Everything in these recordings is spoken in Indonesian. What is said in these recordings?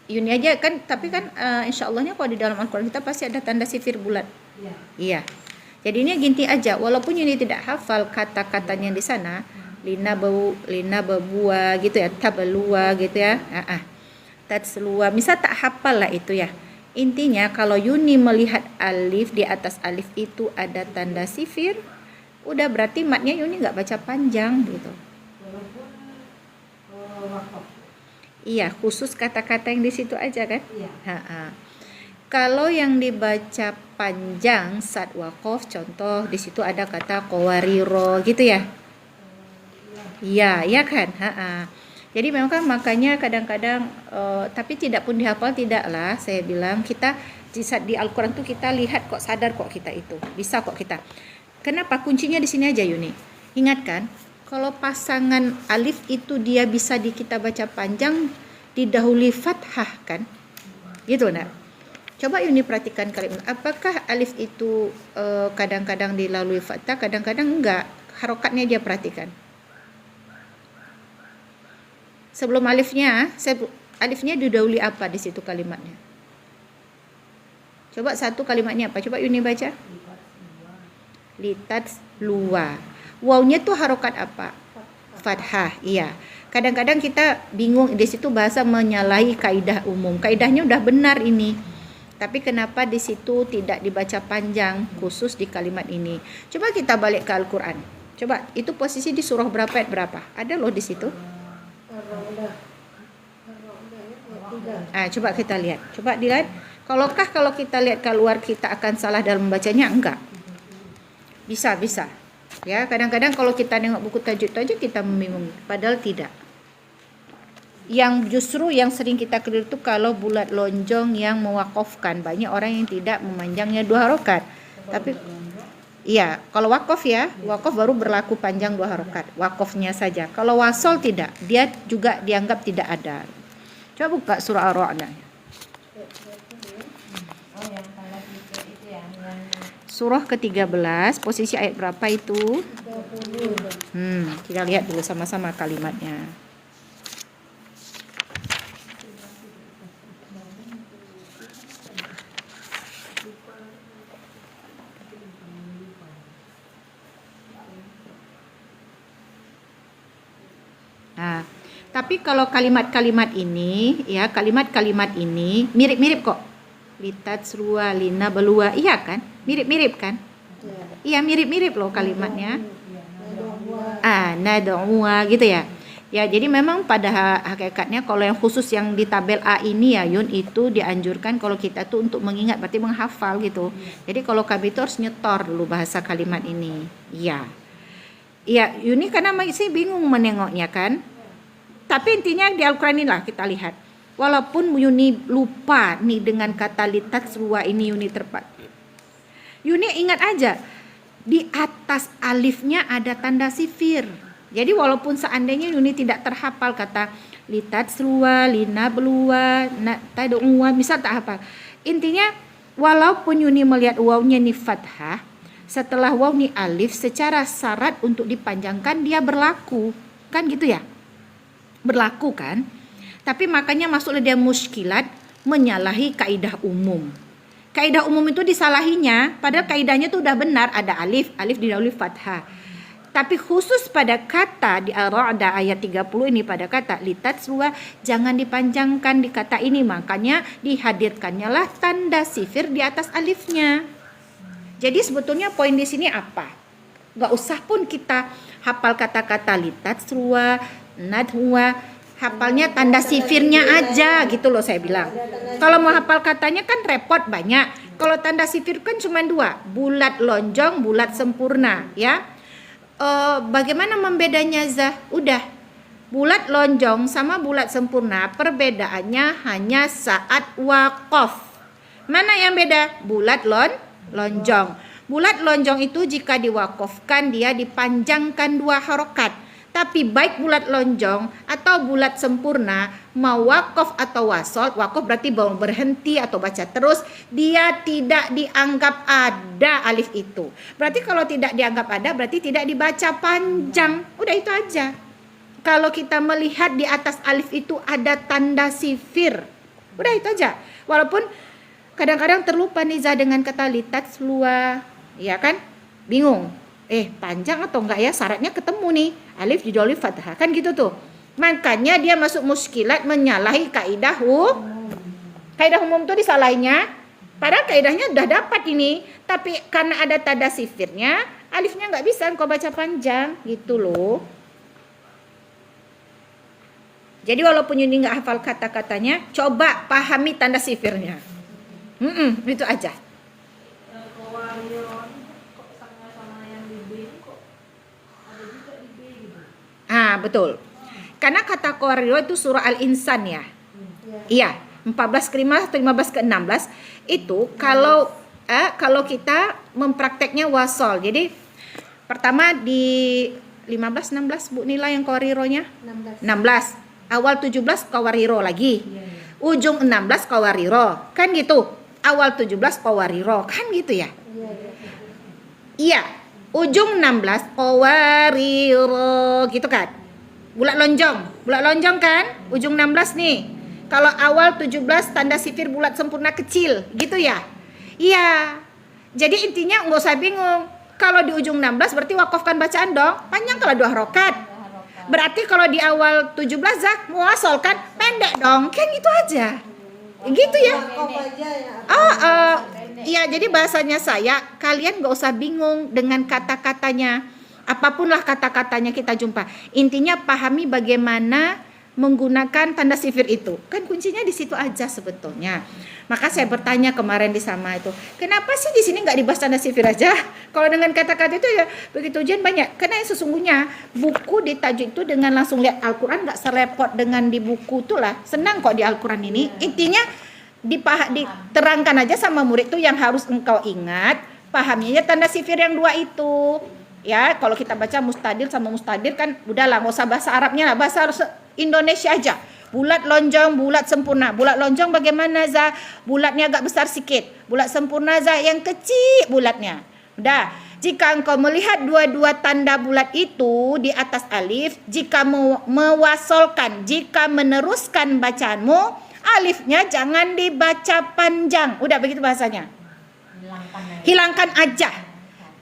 Yuni aja kan, tapi kan insya Allahnya kalau di dalam Al-Quran kita pasti ada tanda sifir bulat. Iya. Jadi ini ginti aja, walaupun Yuni tidak hafal kata-katanya di sana, lina bebua gitu ya, tabalua gitu ya, tatslua, misal tak hafal lah itu ya. Intinya kalau Yuni melihat alif, di atas alif itu ada tanda sifir, udah berarti matnya Yuni nggak baca panjang gitu. Iya, khusus kata-kata yang di situ aja kan. Kalau yang dibaca panjang saat waqaf, contoh di situ ada kata qawariro gitu ya. Iya, ya kan? Jadi memang kan makanya kadang-kadang tapi tidak pun dihafal tidaklah, saya bilang kita di Al-Qur'an tuh kita lihat kok, sadar kok kita itu. Bisa kok kita. Kenapa? Kuncinya di sini aja Yuni. Ingat kan, kalau pasangan alif itu dia bisa kita baca panjang didahului fathah kan? Gitu nak. Coba Yuni perhatikan kalimat. Apakah alif itu kadang-kadang dilalui fathah, kadang-kadang enggak. Harokatnya dia perhatikan. Sebelum alifnya didahului apa di situ kalimatnya? Coba satu kalimatnya apa? Coba Yuni baca. Litat luwa. Wawnya tuh harokat apa? Fathah. Iya. Kadang-kadang kita bingung di situ bahasa menyalahi kaidah umum. Kaidahnya udah benar ini. Tapi kenapa di situ tidak dibaca panjang khusus di kalimat ini? Coba kita balik ke Al-Qur'an. Coba itu posisi di surah berapa ayat berapa? Ada loh di situ. Coba kita lihat. Coba dilihat. Kalau kita lihat keluar kita akan salah dalam membacanya? Enggak. Bisa. Ya, kadang-kadang kalau kita nengok buku tajwid aja kita membingung, padahal tidak. Yang justru yang sering kita keliru itu kalau bulat lonjong yang mewakofkan. Banyak orang yang tidak memanjangnya 2 harokat. Tapi iya, kalau wakaf ya, wakaf baru berlaku panjang 2 harokat. Wakafnya saja. Kalau wasol tidak, dia juga dianggap tidak ada. Coba buka surah Ar-Ra'd. Surah ke-13, posisi ayat berapa itu? 30. Kita lihat dulu sama-sama kalimatnya. Tapi kalau kalimat-kalimat ini, ya kalimat-kalimat ini mirip-mirip kok. Litat serua, lina belua, iya kan? Mirip-mirip kan? Iya mirip-mirip loh kalimatnya. Nad'uwa gitu ya. Ya jadi memang pada hakikatnya kalau yang khusus yang di tabel A ini ya Yun, itu dianjurkan kalau kita tuh untuk mengingat, berarti menghafal gitu. Jadi kalau kami itu harus nyetor dulu bahasa kalimat ini. Iya. Iya, Yuni karena masih bingung menengoknya kan. Tapi intinya di Al-Quran inilah kita lihat. Walaupun Yuni lupa nih dengan kata litat serua ini Yuni terpat. Yuni ingat aja, di atas alifnya ada tanda sifir. Jadi walaupun seandainya Yuni tidak terhafal kata litat serua, lina belua, tad'uwa, misal tak hafal. Intinya walaupun Yuni melihat wawnya ni fathah, setelah waw ni alif secara syarat untuk dipanjangkan dia berlaku. Kan gitu ya? Berlaku kan, tapi makanya masuklah dia muskilat, menyalahi kaidah umum. Kaidah umum itu disalahinya, padahal kaidahnya itu udah benar, ada alif didahului fathah. Tapi khusus pada kata di Ar-Ra'd ayat 30 ini, pada kata litat serua jangan dipanjangkan di kata ini, makanya dihadirkannya lah tanda sifir di atas alifnya. Jadi sebetulnya poin di sini apa? Gak usah pun kita hafal kata-kata litat serua, nadhuwa, hafalnya tanda sifirnya aja gitu loh saya bilang. Kalau mau hafal katanya kan repot banyak. Kalau tanda sifir kan cuma 2, bulat lonjong, bulat sempurna ya. Bagaimana membedanya Zah? Udah, bulat lonjong sama bulat sempurna perbedaannya hanya saat waqaf. Mana yang beda? Bulat lonjong. Bulat lonjong itu jika diwakafkan dia dipanjangkan 2 harokat. Tapi baik bulat lonjong atau bulat sempurna, mau wakaf atau wasol, wakaf berarti berhenti atau baca terus, dia tidak dianggap ada alif itu. Berarti kalau tidak dianggap ada, berarti tidak dibaca panjang. Udah itu aja. Kalau kita melihat di atas alif itu ada tanda sifir, Udah itu aja. Walaupun kadang-kadang terlupa nih Za dengan kata litat selua, ya kan? Bingung. Panjang atau enggak ya? Syaratnya ketemu nih. Alif didoli fathah. Kan gitu tuh. Makanya dia masuk muskilat menyalahi kaidah kaidah umum tuh disalahinya. Padahal kaidahnya udah dapat ini. Tapi karena ada tanda sifirnya, alifnya nggak bisa kau baca panjang. Gitu loh. Jadi walaupun Yuni nggak hafal kata-katanya, coba pahami tanda sifirnya. Itu aja. Betul. Karena kata qawariro itu surah Al-Insan ya. Iya, 14 ke 15 ke 16 itu kalau kita memprakteknya wasol. Jadi pertama di 15 16 Bu nilai yang qawarironya? 16. Awal 17 qawariro lagi. Ujung 16 qawariro. Kan gitu. Awal 17 qawariro. Kan gitu ya? Iya. Ujung 16 qawariro gitu kan? Bulat lonjong kan? Ujung 16 nih. Kalau awal 17 tanda sifir bulat sempurna kecil, gitu ya? Iya. Jadi intinya nggak usah bingung. Kalau di ujung 16 berarti wakafkan bacaan dong. Panjang kalau 2 harokat. Berarti kalau di awal 17 muwasol kan pendek dong. Kan gitu aja. Gitu ya. Iya, jadi bahasanya kalian nggak usah bingung dengan kata-katanya. Apapun lah kata-katanya kita jumpa. Intinya pahami bagaimana menggunakan tanda sifir itu. Kan kuncinya di situ aja sebetulnya. Maka saya bertanya kemarin di sama itu, kenapa sih di sini nggak dibahas tanda sifir aja? Kalau dengan kata-kata itu ya begitu ujian banyak. Karena sesungguhnya buku di tajwid itu dengan langsung lihat Al-Quran nggak serepot dengan di buku tuh lah. Senang kok di Al-Quran ini. Intinya diterangkan aja sama murid tuh yang harus engkau ingat. Pahaminya tanda sifir yang 2 itu. Ya, kalau kita baca mustadil sama mustadir kan udahlah, nggak usah bahasa Arabnya lah, bahasa Indonesia aja. Bulat lonjong, bulat sempurna. Bulat lonjong bagaimana Za? Bulatnya agak besar sikit. Bulat sempurna Za yang kecil bulatnya. Udah. Jika engkau melihat dua-dua tanda bulat itu di atas alif, jika mewasolkan, jika meneruskan bacaanmu, alifnya jangan dibaca panjang. Udah begitu bahasanya. Hilangkan aja.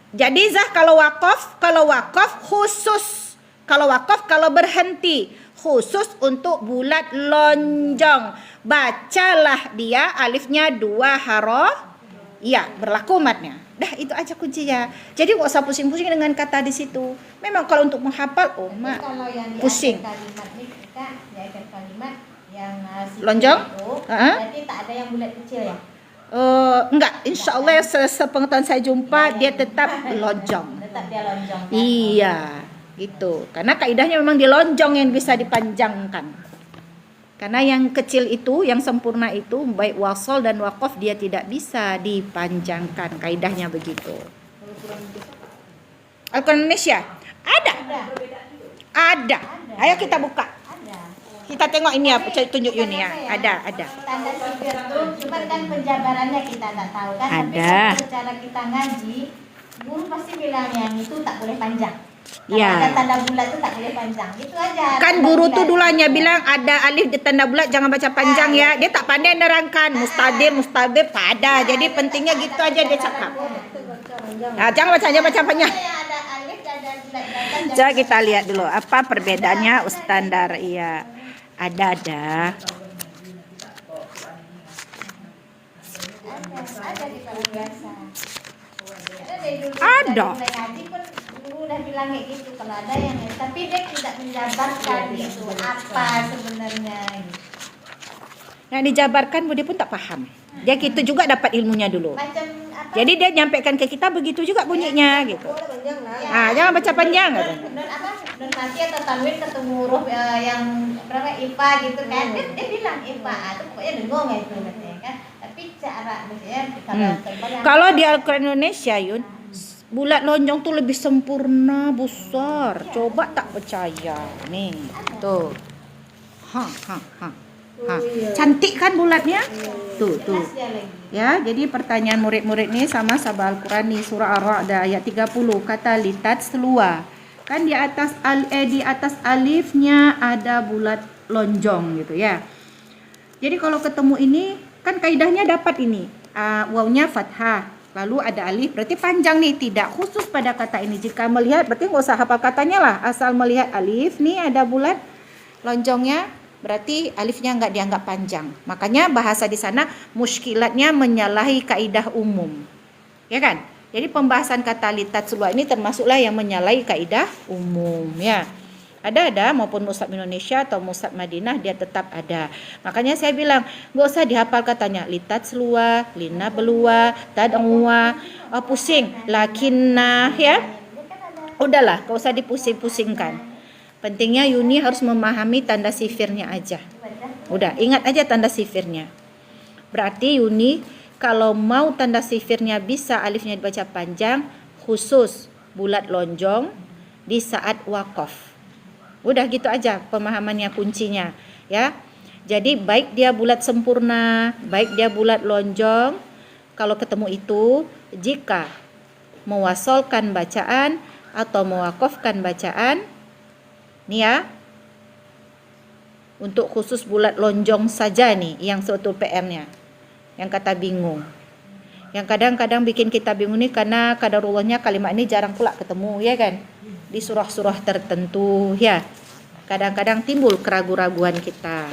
Jadi Zah kalau wakaf khusus. Kalau wakaf kalau berhenti khusus untuk bulat lonjong. Bacalah dia alifnya 2 harokat. Iya, berlaku matnya. Dah itu aja kuncinya. Jadi enggak usah pusing-pusing dengan kata di situ. Memang kalau untuk menghafal kalau yang pusing. Kalimat ini kita di akhir kalimat yang lonjong itu, berarti tak ada yang bulat kecil ya? Enggak, insya Allah sepengetahuan saya jumpa dia tetap lonjong. Tetap dia lonjong kan? Iya, gitu. Karena kaidahnya memang di lonjong yang bisa dipanjangkan. Karena yang kecil itu, yang sempurna itu, baik wasol dan wakaf dia tidak bisa dipanjangkan. Kaidahnya begitu. Al-Quran Indonesia ada. Ayo kita buka. Kita tengok ini apa tunjuk Yuni ya. Ada. Tanda sifir itu cuma kan penjabarannya kita tak tahu kan. Ada. Tapi secara kita ngaji, guru pasti bilang yang itu tak boleh panjang. Ya. Ada tanda bulat itu tak boleh panjang. Itu aja. Kan guru tuh dulunya bilang ada alif di tanda bulat jangan baca panjang ya. Dia tak pandai nerangkan mustadir tak ada. Jadi pentingnya gitu aja dia cakap. Nah, jangan baca panjang. Ada alif ada bulat. Coba kita lihat dulu apa perbedaannya standar. Iya. Ada. Ada di kalau biasa. Ada. Mulai ngaji pun guru udah bilang kayak gitu kalau ada yang tapi dia tidak menjabarkan itu apa sebenarnya. Yang dijabarkan dia pun tak paham. Dia gitu juga dapat ilmunya dulu. Macam apa? Jadi dia nyampaikan ke kita begitu juga bunyinya gitu. Jangan baca panjang gitu. Dan nanti atau tanwin ketemu huruf yang berapa IPA gitu kan. Dia bilang IPA itu pokoknya dengung itu katanya kan. Tapi cara misalnya kalau di Al-Quran Indonesia Yun, bulat lonjong tuh lebih sempurna, besar. Coba tak percaya. Nih, tuh. Cantik kan bulatnya? Tuh. Ya, jadi pertanyaan murid-murid nih sama sabah Al-Quran nih surah Ar-Ra'd ayat 30 kata litat selua. Kan di atas alifnya ada bulat lonjong gitu ya. Jadi kalau ketemu ini kan kaidahnya dapat ini. Wawnya fathah, lalu ada alif, berarti panjang nih, tidak khusus pada kata ini. Jika melihat berarti nggak usah hafal katanya lah, asal melihat alif nih ada bulat lonjongnya, berarti alifnya nggak dianggap panjang. Makanya bahasa di sana muskilatnya menyalahi kaidah umum, ya kan? Jadi pembahasan kata litat seluar ini termasuklah yang menyalahi kaidah umum, ya. Ada maupun mushaf Indonesia atau mushaf Madinah dia tetap ada. Makanya saya bilang nggak usah dihafal katanya litat selua, lina belua, tad'uwa, pusing, lakinna, ya. Udahlah, nggak usah dipusing-pusingkan. Pentingnya Yuni harus memahami tanda sifirnya aja. Udah, ingat aja tanda sifirnya. Berarti Yuni kalau mau tanda sifirnya bisa alifnya dibaca panjang, khusus bulat lonjong di saat waqaf. Udah gitu aja pemahamannya, kuncinya, ya. Jadi baik dia bulat sempurna, baik dia bulat lonjong, kalau ketemu itu jika mewasolkan bacaan atau mewakafkan bacaan, nih ya. Untuk khusus bulat lonjong saja nih yang sebetul PR-nya. Yang kata bingung. Yang kadang-kadang bikin kita bingung nih karena qadarullahnya kalimat ini jarang pula ketemu, ya kan? Di surah-surah tertentu, ya. Kadang-kadang timbul keraguan-raguan kita.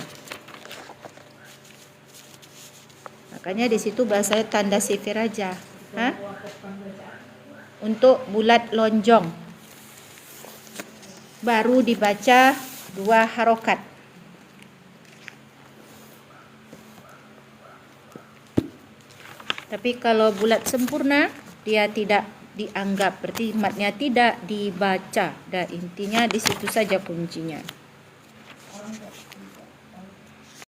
Makanya di situ bahasanya tanda sifir aja. Untuk bulat lonjong baru dibaca 2 harokat. Tapi kalau bulat sempurna dia tidak dianggap, berarti matnya tidak dibaca. Dan intinya di situ saja kuncinya.